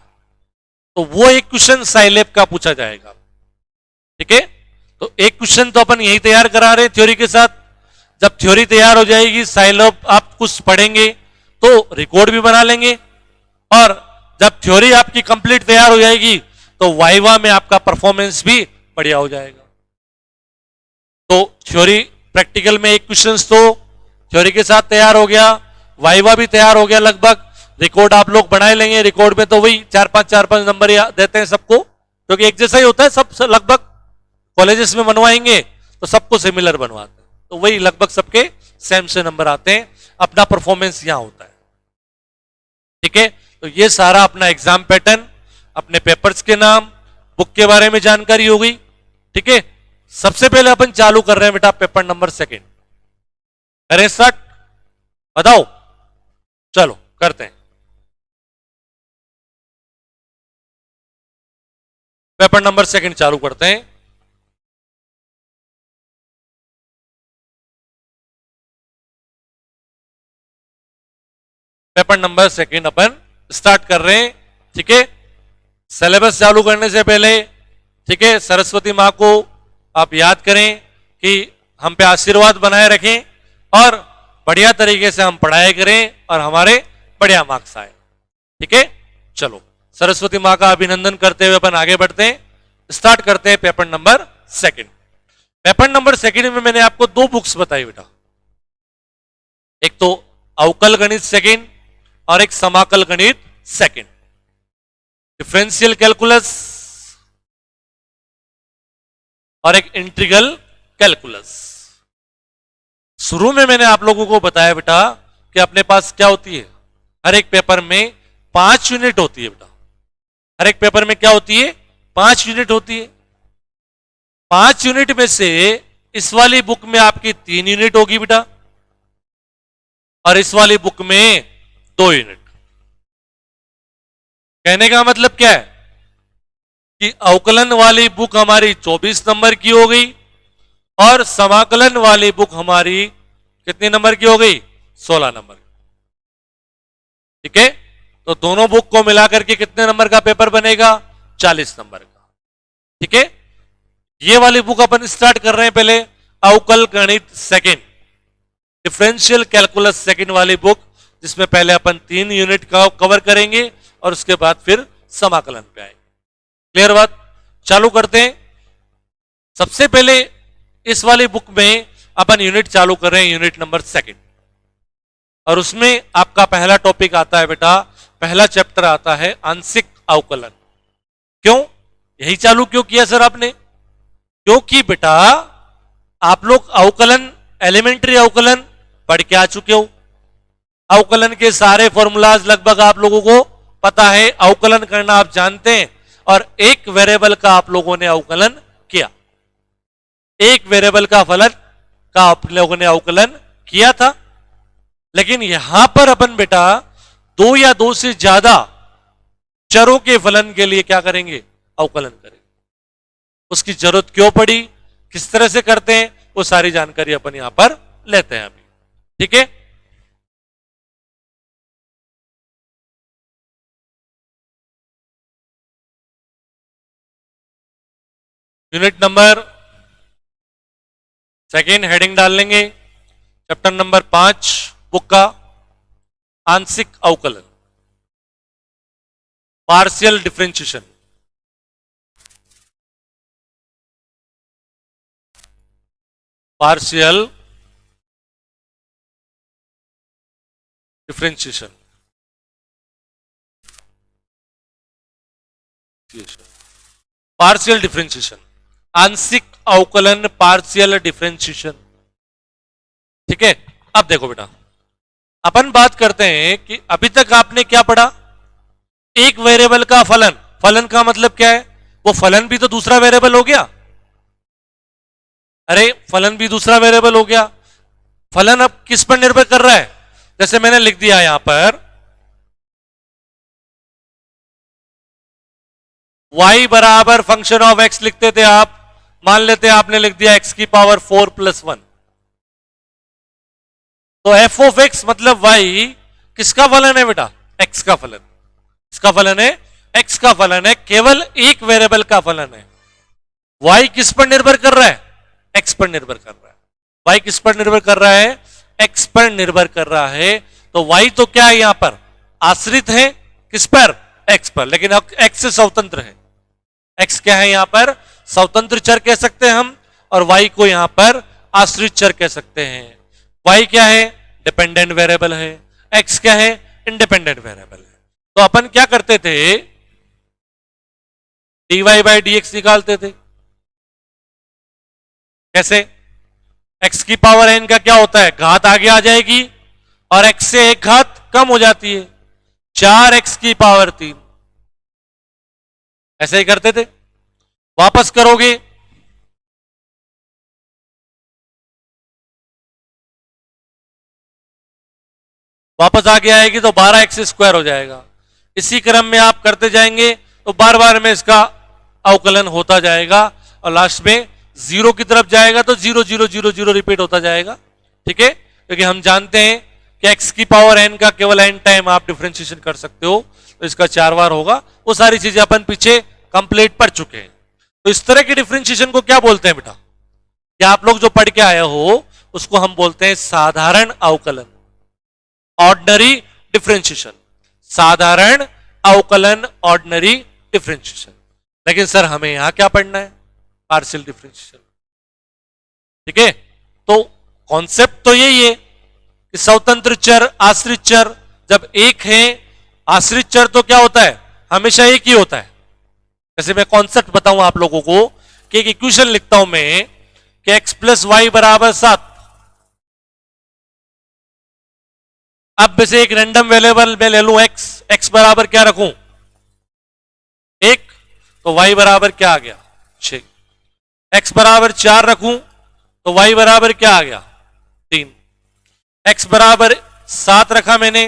तो वो एक क्वेश्चन साइलैब का पूछा जाएगा। ठीक है, तो एक क्वेश्चन तो अपन यही तैयार करा रहे हैं थ्योरी के साथ। जब थ्योरी तैयार हो जाएगी, साइलैब आप कुछ पढ़ेंगे तो रिकॉर्ड भी बना लेंगे, और जब थ्योरी आपकी कंप्लीट तैयार हो जाएगी तो वाइवा में आपका परफॉर्मेंस भी बढ़िया हो जाएगा। तो थ्योरी प्रैक्टिकल में एक क्वेश्चन तो थ्योरी के साथ तैयार हो गया, वाइवा भी तैयार हो गया लगभग। रिकॉर्ड आप लोग बना लेंगे, रिकॉर्ड में तो वही 4-5 नंबर देते हैं सबको, क्योंकि एक जैसा ही होता है सब लगभग। कॉलेजेस में बनवाएंगे तो सबको सिमिलर बनवाते हैं, तो वही लगभग सबके सेम से नंबर आते हैं। अपना परफॉर्मेंस यहां होता है। ठीक है, तो ये सारा अपना एग्जाम पैटर्न, अपने पेपर्स के नाम, बुक के बारे में जानकारी हो गई। ठीक है, सबसे पहले अपन चालू कर रहे हैं बेटा पेपर नंबर 2। करें स्टार्ट, बताओ, चलो करते हैं। पेपर नंबर 2 चालू करते हैं। पेपर नंबर 2 अपन स्टार्ट कर रहे हैं। ठीक है, सिलेबस चालू करने से पहले, ठीक है, सरस्वती माँ को आप याद करें कि हम पे आशीर्वाद बनाए रखें और बढ़िया तरीके से हम पढ़ाई करें और हमारे बढ़िया मार्क्स आए। ठीक है, चलो सरस्वती माँ का अभिनंदन करते हुए अपन आगे बढ़ते हैं, स्टार्ट करते हैं paper number second. Paper number second में मैंने आपको दो बुक्स बताई बेटा, एक तो अवकल गणित सेकंड और एक समाकल गणित सेकंड, डिफरेंशियल कैलकुलस और एक इंटीग्रल कैलकुलस। शुरू में मैंने आप लोगों को बताया बेटा कि अपने पास क्या होती है, हर एक पेपर में 5 यूनिट होती है बेटा, हर एक पेपर में क्या होती है, 5 यूनिट होती है। 5 यूनिट में से इस वाली बुक में आपकी 3 यूनिट होगी बेटा और इस वाली बुक में 2 यूनिट। कहने का मतलब क्या है कि अवकलन वाली बुक हमारी 24 नंबर की हो गई और समाकलन वाली बुक हमारी कितने नंबर की हो गई, 16 नंबर। ठीक है, तो दोनों बुक को मिलाकर के कितने नंबर का पेपर बनेगा, 40 नंबर का। ठीक है, ये वाली बुक अपन स्टार्ट कर रहे हैं पहले, अवकल गणित सेकंड, डिफरेंशियल कैलकुलस सेकंड वाली बुक, जिसमें पहले अपन 3 यूनिट का कवर करेंगे और उसके बाद फिर समाकलन पे आएंगे। क्लियर बात, चालू करते हैं। सबसे पहले इस वाली बुक में अपन यूनिट चालू कर रहे हैं, यूनिट नंबर सेकंड, और उसमें आपका पहला टॉपिक आता है बेटा, पहला चैप्टर आता है आंशिक अवकलन। क्यों यही चालू क्यों किया सर आपने, क्योंकि बेटा आप लोग अवकलन, एलिमेंट्री अवकलन पढ़ के आ चुके हो, अवकलन के सारे फॉर्मूलाज लगभग आप लोगों को पता है, अवकलन करना आप जानते हैं, और एक वेरिएबल का आप लोगों ने अवकलन किया, एक वेरिएबल का फलन का आप लोगों ने अवकलन किया था। लेकिन यहां पर अपन बेटा 2 या 2 से ज्यादा चरों के फलन के लिए क्या करेंगे, अवकलन करेंगे। उसकी जरूरत क्यों पड़ी, किस तरह से करते हैं, वो सारी जानकारी अपन यहां पर लेते हैं अभी। ठीक है, यूनिट नंबर सेकेंड हेडिंग डाल लेंगे, चैप्टर नंबर 5 बुक का आंशिक अवकलन, partial differentiation. Partial differentiation, partial differentiation, आंशिक अवकलन, पार्शियल डिफरेंशिएशन। ठीक है, अब देखो बेटा, अपन बात करते हैं कि अभी तक आपने क्या पढ़ा, एक वेरिएबल का फलन, फलन का मतलब क्या है, वो फलन भी तो दूसरा वेरिएबल हो गया। अरे फलन भी दूसरा वेरिएबल हो गया, फलन अब किस पर निर्भर कर रहा है, जैसे मैंने लिख दिया यहां पर y बराबर फंक्शन ऑफ x लिखते थे आप, मान लेते हैं आपने लिख दिया x की पावर 4 + 1, तो f ऑफ x मतलब y किसका फलन है बेटा, x का फलन। इसका फलन है, x का फलन है, केवल एक वेरिएबल का फलन है। y किस पर निर्भर कर रहा है, x पर निर्भर कर रहा है। y किस पर निर्भर कर रहा है, x पर निर्भर कर रहा है। तो y तो क्या है यहां पर, आश्रित है किस पर, x पर, लेकिन x से स्वतंत्र है। x क्या है यहां पर, स्वतंत्र चर कह सकते हैं हम, और y को यहां पर आश्रित चर कह सकते हैं। y क्या है, डिपेंडेंट वेरिएबल है, x क्या है, इंडिपेंडेंट वेरिएबल है। तो अपन क्या करते थे, dy/dx निकालते थे। कैसे, x की पावर n का क्या होता है, घात आगे आ जाएगी और x से एक घात कम हो जाती है, 4x की पावर 3। ऐसे ही करते थे। वापस करोगे वापस आगे आएगी तो 12x² हो जाएगा। इसी क्रम में आप करते जाएंगे तो बार बार में इसका अवकलन होता जाएगा और लास्ट में 0 की तरफ जाएगा तो 0 0 0 0 रिपीट होता जाएगा। ठीक है, क्योंकि हम जानते हैं कि x की पावर n का केवल n टाइम आप डिफरेंशिएशन कर सकते हो, तो इसका 4 बार होगा। वो सारी चीजें अपन पीछे कंप्लीट पढ़ चुके हैं। तो इस तरह की डिफरेंशिएशन को क्या बोलते हैं बेटा? क्या आप लोग जो पढ़ के आए हो उसको हम बोलते हैं साधारण अवकलन, ऑर्डिनरी डिफरेंशिएशन। साधारण अवकलन, ऑर्डिनरी डिफरेंशिएशन। लेकिन सर हमें यहां क्या पढ़ना है? Partial differentiation. ठीक है, तो कॉन्सेप्ट तो यही है कि स्वतंत्र चर, आश्रित चर जब एक है, आश्रित चर तो क्या होता है? हमेशा एक ही होता है। जैसे मैं कॉन्सेप्ट बताऊं आप लोगों को कि एक इक्वेशन लिखता हूं मैं कि x प्लस वाई बराबर 7। अब वैसे एक रैंडम वेरिएबल में ले लूं x बराबर क्या रखूं? 1, तो y बराबर क्या आ गया? 6। x बराबर 4 रखूं तो y बराबर क्या आ गया? 3। x बराबर 7 रखा मैंने,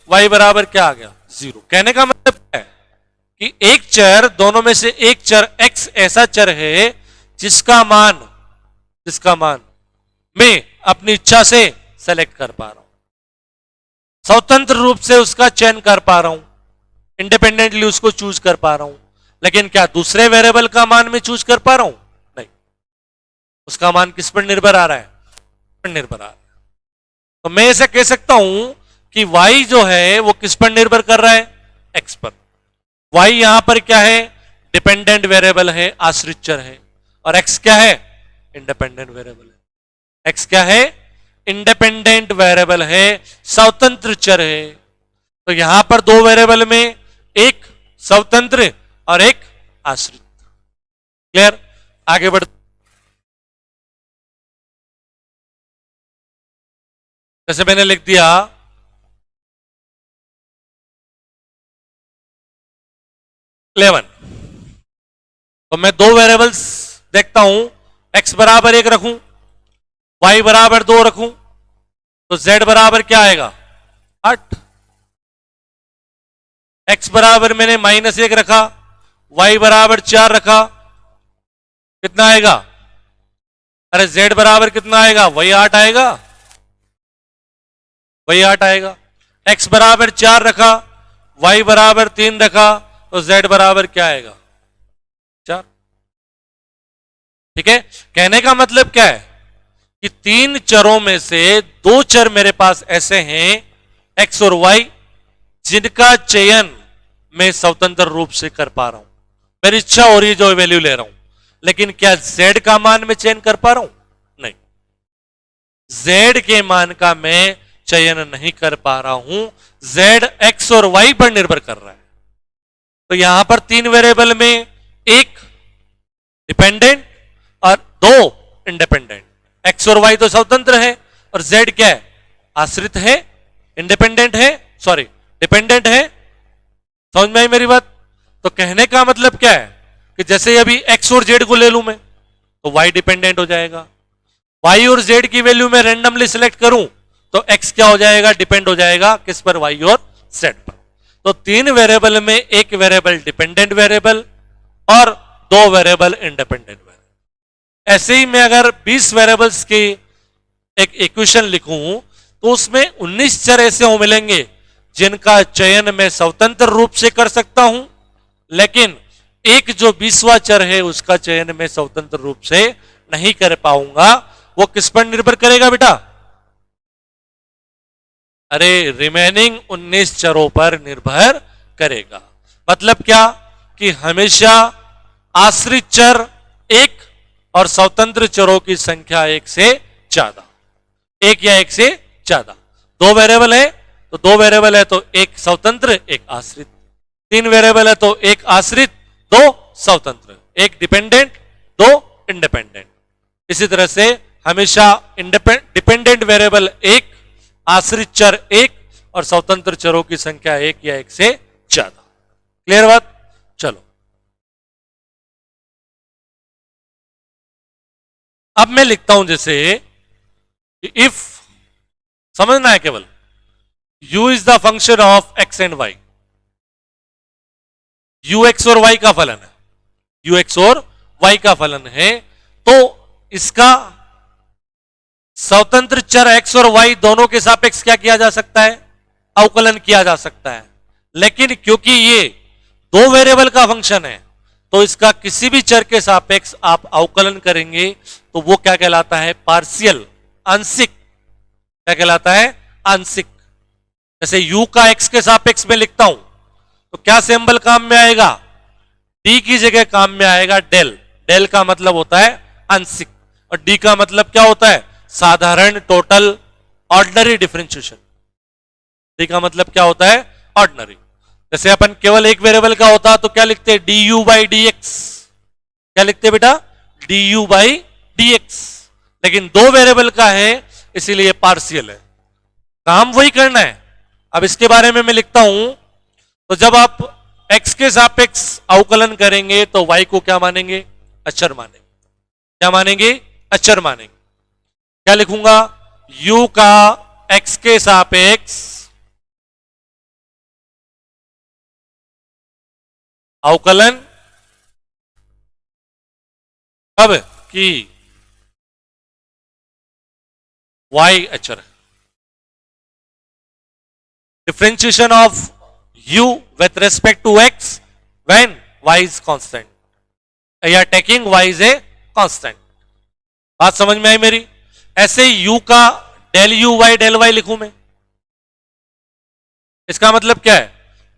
y बराबर क्या आ गया? 0। कहने का मतलब क्या है कि एक चर, दोनों में से एक चर x ऐसा चर है जिसका मान मैं अपनी इच्छा से सेलेक्ट कर पा रहा हूं, स्वतंत्र रूप से उसका चयन कर पा रहा हूं, इंडिपेंडेंटली उसको चूज कर पा रहा हूं। लेकिन क्या दूसरे वेरिएबल का मान मैं चूज कर पा रहा हूं? नहीं। उसका मान किस पर निर्भर आ रहा है? निर्भर आ रहा है। तो मैं ऐसा कह सकता हूं कि y जो है वो किस पर निर्भर कर रहा है? x पर। y यहां पर क्या है? डिपेंडेंट वेरिएबल है, आश्रित चर है। और x क्या है? इंडिपेंडेंट वेरिएबल है। x क्या है? इंडिपेंडेंट वेरिएबल है, स्वतंत्र चर है। तो यहां पर दो वेरिएबल में एक स्वतंत्र और एक आश्रित। क्लियर? आगे बढ़, जैसे मैंने लिख दिया 11, तो मैं दो वेरिएबल्स देखता हूं, x बराबर 1 रखूं, y बराबर 2 रखूं, तो z बराबर क्या आएगा? 8। x बराबर मैंने -1 रखा, y बराबर 4 रखा, कितना आएगा? अरे z बराबर कितना आएगा? वही 8 आएगा, वही 8 आएगा। x बराबर 4 रखा, y बराबर 3 रखा, तो z बराबर क्या आएगा? 4। ठीक है, कहने का मतलब क्या है कि तीन चरों में से दो चर मेरे पास ऐसे हैं x और y जिनका चयन मैं स्वतंत्र रूप से कर पा रहा हूं, मेरी इच्छा हो रही है जो वैल्यू ले रहा हूं। लेकिन क्या z का मान मैं चयन कर पा रहा हूं? नहीं, z के मान का मैं चयन नहीं कर पा रहा हूं। z x और y पर निर्भर कर रहा है। तो यहां पर तीन वेरिएबल में एक डिपेंडेंट और दो इंडिपेंडेंट। x और y तो स्वतंत्र है और z क्या है? आश्रित है, इंडिपेंडेंट है, सॉरी डिपेंडेंट है। समझ में आई मेरी बात? तो कहने का मतलब क्या है कि जैसे अभी x और z को ले लूं मैं तो y डिपेंडेंट हो जाएगा, y और z की वैल्यू में रेंडमली सिलेक्ट करूं तो x क्या हो जाएगा? डिपेंड हो जाएगा किस पर? y और z पर। तो तीन वेरिएबल में एक वेरिएबल डिपेंडेंट वेरिएबल और दो वेरिएबल इंडिपेंडेंट वेरिएबल। ऐसे ही मैं अगर 20 वेरिएबल्स की एक इक्वेशन लिखूं तो उसमें 19 चर ऐसे हो मिलेंगे जिनका चयन मैं स्वतंत्र रूप से कर सकता हूं, लेकिन एक जो 20वां चर है उसका चयन मैं स्वतंत्र रूप से नहीं कर पाऊंगा। वो किस पर निर्भर करेगा बेटा? अरे रिमेनिंग 19 चरों पर निर्भर करेगा। मतलब क्या कि हमेशा आश्रित चर एक और स्वतंत्र चरों की संख्या एक से ज्यादा, एक या एक से ज्यादा। दो वेरिएबल है तो दो वेरिएबल है तो एक स्वतंत्र एक आश्रित, तीन वेरिएबल है तो एक आश्रित दो स्वतंत्र, एक डिपेंडेंट दो इंडिपेंडेंट। इसी तरह से हमेशा डिपेंडेंट वेरिएबल एक, आश्रित चर एक और स्वतंत्र चरों की संख्या एक या एक से ज्यादा। क्लियर बात? चलो अब मैं लिखता हूं जैसे इफ, समझना है केवल, u is the function of x and y, u x और y का फलन है, u x और y का फलन है, तो इसका स्वतंत्र चर x और y दोनों के सापेक्ष क्या किया जा सकता है? अवकलन किया जा सकता है। लेकिन क्योंकि ये दो वेरिएबल का फंक्शन है तो इसका किसी भी चर के सापेक्ष आप अवकलन करेंगे तो वो क्या कहलाता है? पार्शियल, आंशिक। क्या कहलाता है? आंशिक। जैसे u का x के सापेक्ष में लिखता हूं तो क्या सिंबल काम में आएगा? d की जगह काम में आएगा डेल। डेल का मतलब होता है आंशिक और d का मतलब क्या होता है? साधारण, टोटल, ऑर्डिनरी डिफरेंशिएशन। d का मतलब क्या होता है? ऑर्डिनरी। जैसे अपन केवल एक वेरिएबल का होता तो क्या लिखते? du by D x. क्या लिखते बेटा? du by D x. लेकिन दो वेरिएबल का है इसीलिए पार्शियल है। काम वही करना है। अब इसके बारे में मैं लिखता हूं तो जब आप x के सापेक्ष अवकलन करेंगे तो y को क्या मानेंगे? अचर मानेंगे। क्या मानेंगे? अचर मानेंगे। क्या लिखूंगा? u का x के सापेक्ष अवकलन कब कि y अचर है। Differentiation of u with respect to x when y is constant या taking y is a constant। बात समझ में आई मेरी? ऐसे u का del u y del y लिखूं मैं। इसका मतलब क्या है?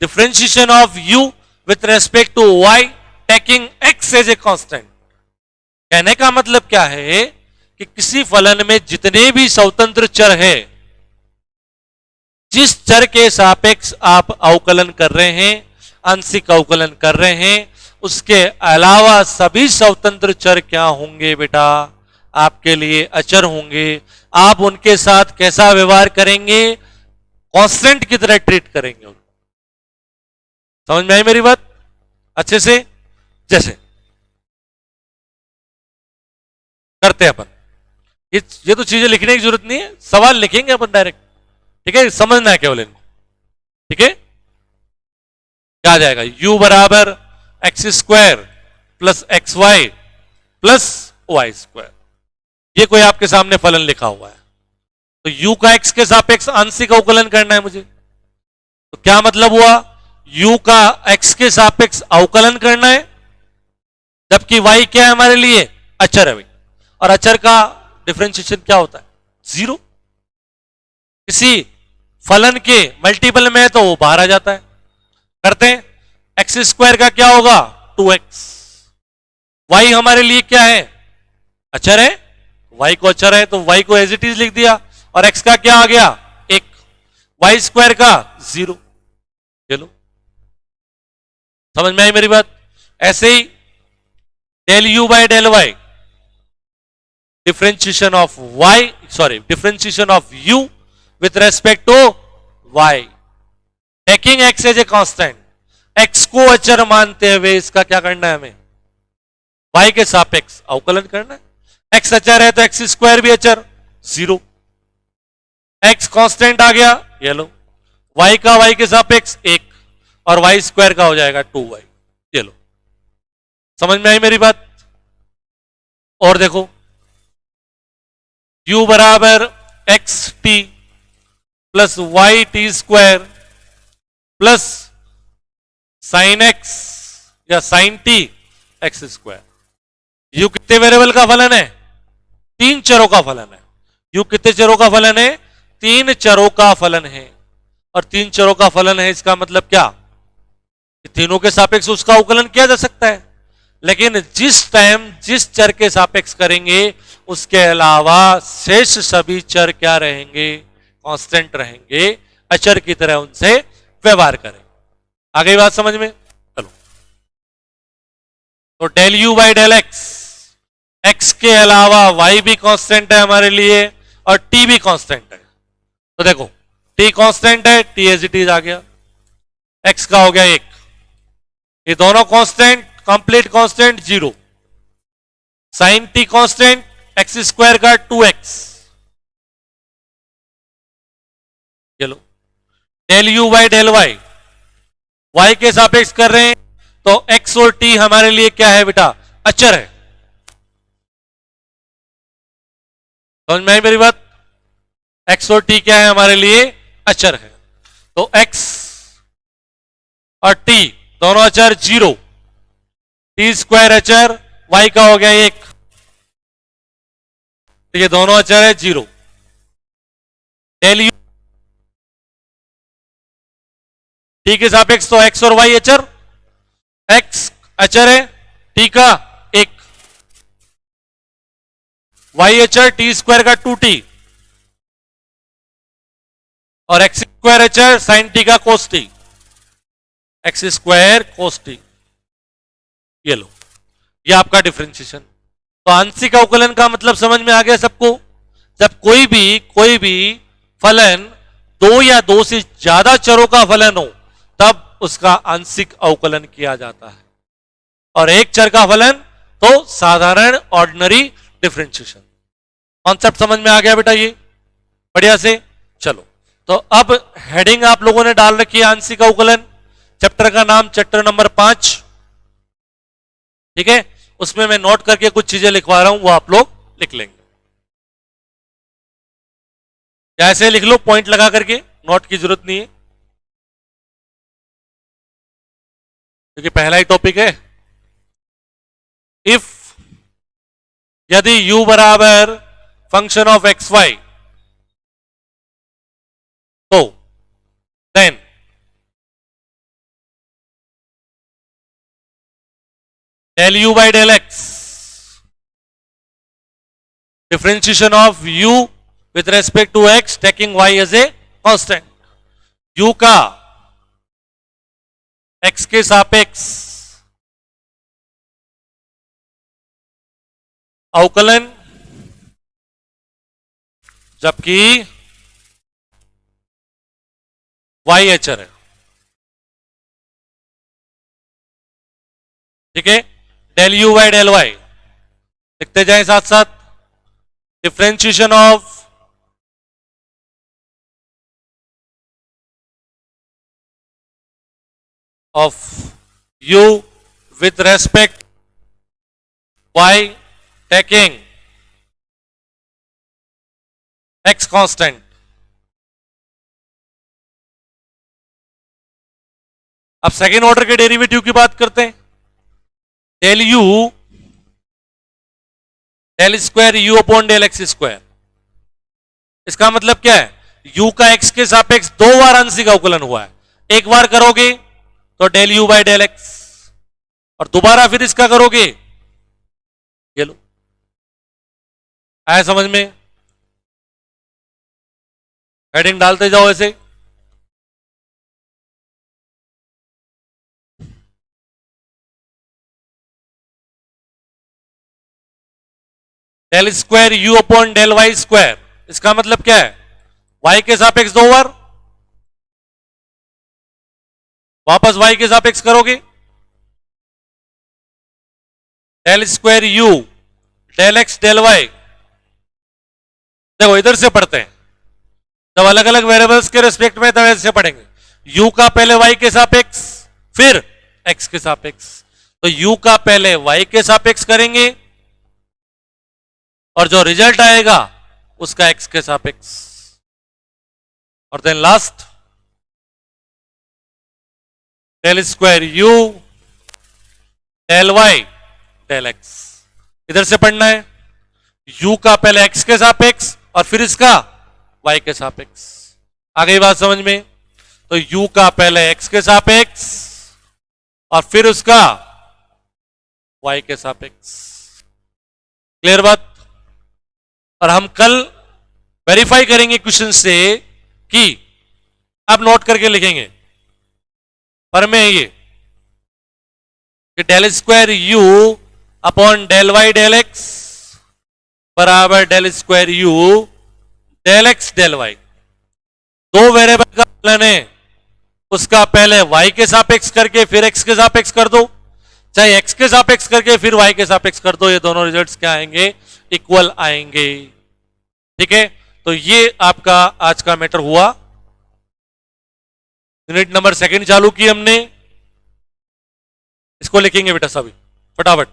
Differentiation of u with respect to y taking x as a constant। कहने का मतलब क्या है कि किसी फलन में जितने भी स्वतंत्र चर है, जिस चर के सापेक्ष आप अवकलन कर रहे हैं, आंशिक अवकलन कर रहे हैं, उसके अलावा सभी स्वतंत्र चर क्या होंगे बेटा? आपके लिए अचर होंगे। आप उनके साथ कैसा व्यवहार करेंगे? कांस्टेंट की तरह ट्रीट करेंगे उनको। समझ में आई मेरी बात अच्छे से? जैसे करते हैं अपन, ये तो चीजें लिखने की जरूरत नहीं है, सवाल लिखेंगे अपन डायरेक्ट। ठीक है, समझना है केवल इनको। ठीक है, क्या आ जाएगा? u बराबर X square plus X Y plus Y square. ये कोई आपके सामने फलन लिखा हुआ है तो u का x के सापेक्ष आंशिक अवकलन करना है मुझे। तो क्या मतलब हुआ? u का x के सापेक्ष अवकलन करना है, जबकि y क्या है हमारे लिए? अचर है भाई। और अचर का डिफरेंशिएशन क्या होता है? जीरो। किसी फलन के मल्टीपल में है तो वो बाहर आ जाता है। करते हैं, एक्स स्क्वायर का क्या होगा? 2x। y हमारे लिए क्या है? अचर है। y को अचर है तो y को एज इट इज लिख दिया और x का क्या आ गया? 1। y स्क्वायर का 0। चलो समझ में आई मेरी बात? ऐसे ही del u by del y, differentiation of y, sorry differentiation of u with respect to y taking x as a constant। x को अचर मानते हुए इसका क्या करना है? हमें y के सापेक्ष अवकलन करना है। x अचर है तो एक्स स्क्वायर भी अचर, 0। x कांस्टेंट आ गया, ये लो। y का y के सापेक्ष 1 और y स्क्वायर का हो जाएगा 2y। ये लो, समझ में आई मेरी बात? और देखो, u बराबर x t plus y t square plus sine x या sine t x square. U कितने वेरिएबल का फलन है? 3 चरों का फलन है। यू कितने चरों का फलन है? 3 चरों का फलन है। और 3 चरों का फलन है, इसका मतलब क्या? तीनों के सापेक्ष उसका अवकलन किया जा सकता है, लेकिन जिस टाइम जिस चर के सापेक्ष करेंगे उसके अलावा शेष सभी चर क्या रहेंगे? कांस्टेंट रहेंगे। अचर की तरह उनसे व्यवहार करें। आ गई बात समझ में? चलो, तो del U by del X, X के अलावा वाई भी कांस्टेंट है हमारे लिए और टी भी कांस्टेंट है। तो देखो, टी कांस्टेंट है, टी एज इट इज आ गया, एक्स का हो गया 1। ये दोनों constant, complete constant 0। Sine T constant, X square का 2x। चलो, del U by del Y, Y के सापेक्ष कर रहे हैं तो x और t हमारे लिए क्या है बेटा? अचर है। समझ में आई मेरी बात? x और t क्या है हमारे लिए? अचर है। तो x और टी, दोनों अचर जीरो, टी स्क्वायर अचर वाई का हो गया एक, तो ये दोनों अचर है जीरो। डेल यू टी के सापेक्ष तो एक्स और वाई अचर, एक्स अचर है टी का एक, वाई अचर टी स्क्वायर का 2t, और एक्स स्क्वायर अचर साइन टी का cos t, x square cos t. ये लो, ये आपका डिफरेंशिएशन। तो आंशिक अवकलन का मतलब समझ में आ गया सबको? जब कोई भी फलन दो या दो से ज्यादा चरों का फलन हो तब उसका आंशिक अवकलन किया जाता है, और एक चर का फलन तो साधारण ऑर्डिनरी डिफरेंशिएशन। कॉन्सेप्ट समझ में आ गया बेटा? ये बढ़िया से। चलो, तो अब हेडिंग आप लोगों ने डाल रखी है आंशिक अवकलन, चैप्टर का नाम चैप्टर नंबर 5, ठीक है। उसमें मैं नोट करके कुछ चीजें लिखवा रहा हूं, वो आप लोग लिख लेंगे। या ऐसे लिख लो पॉइंट लगा करके, नोट की जरूरत नहीं है क्योंकि पहला ही टॉपिक है। इफ, यदि u बराबर फंक्शन ऑफ एक्स वाई, तो then del u by del x, differentiation of u with respect to x taking y as a constant, u का x के सापेक्ष अवकलन, जबकि y अचर है, ठीक है। Del U by del Y लिखते जाए साथ साथ, differentiation of u with respect y taking x constant। अब सेकेंड ऑर्डर के डेरिवेटिव की बात करते हैं। Del U del square you upon del X square, इसका मतलब क्या है? u का x के सापेक्ष दो बार आंशिक अवकलन हुआ है, एक बार करोगे तो del U by del X, और दोबारा फिर इसका करोगे, ये लो। आया समझ में? हेडिंग डालते जाओ ऐसे। Del square you upon del Y square, इसका मतलब क्या है? y के सापेक्ष दो बार, वापस y के सापेक्ष करोगे, del square you del x del Y. देखो इधर से पढ़ते हैं, जब अलग अलग वेरिएबल्स के रिस्पेक्ट में तब ऐसे पढ़ेंगे। u का पहले y के सापेक्ष फिर x के सापेक्ष, तो u का पहले y के सापेक्ष करेंगे और जो रिजल्ट आएगा उसका x के सापेक्ष, और then last del square you del Y del X. इधर से पढ़ना है, u का पहले x के सापेक्ष और फिर इसका y के सापेक्ष। आ गई बात समझ में? तो u का पहले x के सापेक्ष और फिर उसका y के सापेक्ष। क्लियर बात? और हम कल वेरीफाई करेंगे क्वेश्चन से कि, अब नोट करके लिखेंगे पर में ये कि del square you upon del Y del x बराबर del square you del x del y. दो वेरिएबल का फलन है, उसका पहले y के सापेक्ष करके फिर x के सापेक्ष कर दो, चाहे x के सापेक्ष करके फिर y के सापेक्ष कर दो, ये दोनों रिजल्ट्स क्या आएंगे? इक्वल आएंगे। ठीक है, तो ये आपका आज का मैटर हुआ। यूनिट नंबर सेकंड चालू की हमने, इसको लिखेंगे बेटा सभी फटाफट,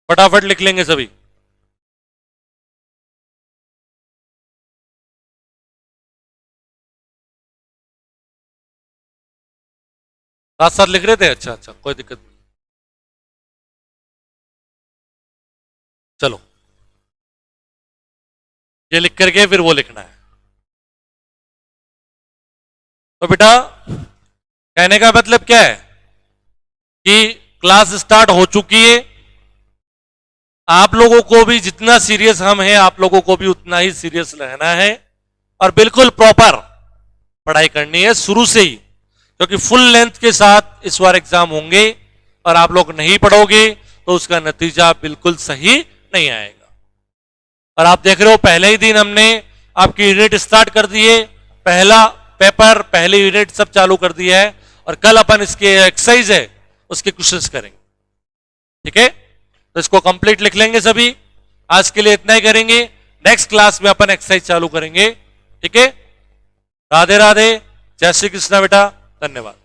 फटाफट लिख लेंगे सभी। साथ साथ लिख रहे थे? अच्छा अच्छा, कोई दिक्कत नहीं। चलो, ये लिख करके फिर वो लिखना है। तो बेटा कहने का मतलब क्या है कि क्लास स्टार्ट हो चुकी है। आप लोगों को भी जितना सीरियस हम हैं, आप लोगों को भी उतना ही सीरियस रहना है और बिल्कुल प्रॉपर पढ़ाई करनी है शुरू से ही, क्योंकि फुल लेंथ के साथ इस बार एग्जाम होंगे और आप लोग नहीं पढ़ोगे तो उसका नतीजा बिल्कुल सही नहीं आएगा। और आप देख रहे हो पहले ही दिन हमने आपकी यूनिट स्टार्ट कर दी है, पहला पेपर पहली यूनिट सब चालू कर दिया है और कल अपन इसके एक्सरसाइज है उसके क्वेश्चंस करेंगे। ठीक है, तो इसको कंप्लीट लिख लेंगे सभी। आज के लिए इतना ही करेंगे, नेक्स्ट क्लास में अपन एक्सरसाइज चालू करेंगे। ठीक है, राधे राधे, जय श्री कृष्णा बेटा, धन्यवाद।